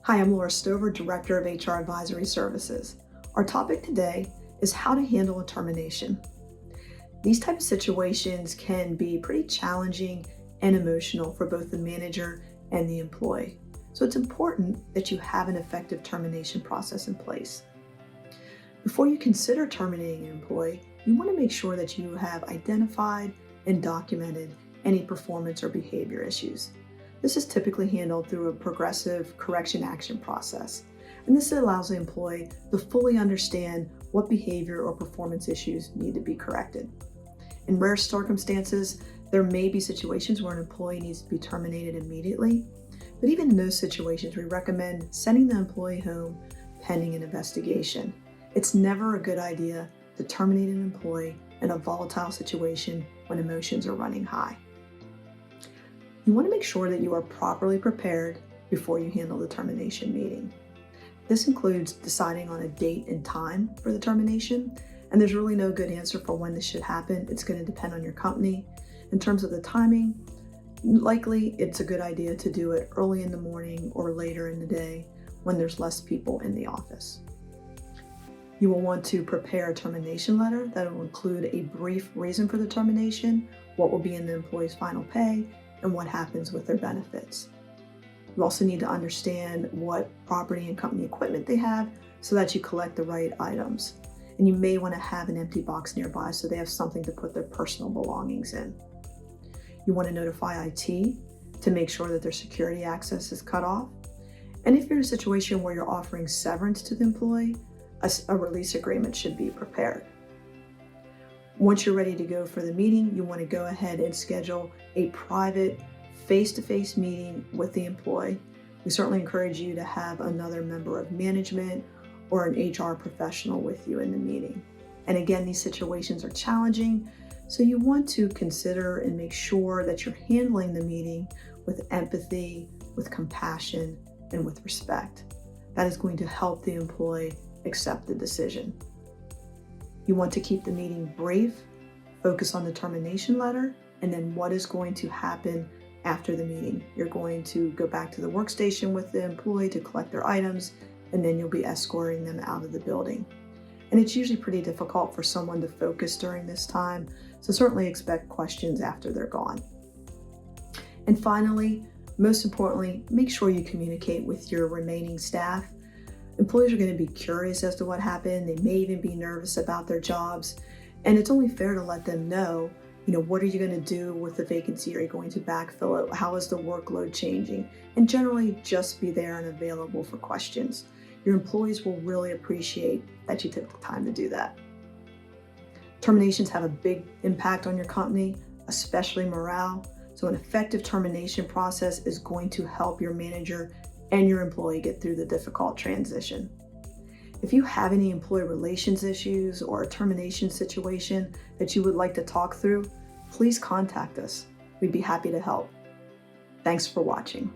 Hi, I'm Laura Stover, Director of HR Advisory Services. Our topic today is how to handle a termination. These type of situations can be pretty challenging and emotional for both the manager and the employee. So it's important that you have an effective termination process in place. Before you consider terminating an employee, you want to make sure that you have identified and documented any performance or behavior issues. This is typically handled through a progressive correction action process, and this allows the employee to fully understand what behavior or performance issues need to be corrected. In rare circumstances, there may be situations where an employee needs to be terminated immediately, but even in those situations, we recommend sending the employee home pending an investigation. It's never a good idea to terminate an employee in a volatile situation when emotions are running high. You want to make sure that you are properly prepared before you handle the termination meeting. This includes deciding on a date and time for the termination, and there's really no good answer for when this should happen. It's going to depend on your company. In terms of the timing, likely it's a good idea to do it early in the morning or later in the day when there's less people in the office. You will want to prepare a termination letter that will include a brief reason for the termination, what will be in the employee's final pay, and what happens with their benefits. You also need to understand what property and company equipment they have so that you collect the right items. And you may want to have an empty box nearby so they have something to put their personal belongings in. You want to notify IT to make sure that their security access is cut off. And if you're in a situation where you're offering severance to the employee, a release agreement should be prepared. Once you're ready to go for the meeting, you want to go ahead and schedule a private face-to-face meeting with the employee. We certainly encourage you to have another member of management or an HR professional with you in the meeting. And again, these situations are challenging, so you want to consider and make sure that you're handling the meeting with empathy, with compassion, and with respect. That is going to help the employee accept the decision. You want to keep the meeting brief, focus on the termination letter, and then what is going to happen after the meeting. You're going to go back to the workstation with the employee to collect their items, and then you'll be escorting them out of the building. And it's usually pretty difficult for someone to focus during this time, so certainly expect questions after they're gone. And finally, most importantly, make sure you communicate with your remaining staff. Employees are going to be curious as to what happened. They may even be nervous about their jobs. And it's only fair to let them know, what are you going to do with the vacancy? Are you going to backfill it? How is the workload changing? And generally just be there and available for questions. Your employees will really appreciate that you took the time to do that. Terminations have a big impact on your company, especially morale. So an effective termination process is going to help your manager and your employee get through the difficult transition. If you have any employee relations issues or a termination situation that you would like to talk through, please contact us. We'd be happy to help. Thanks for watching.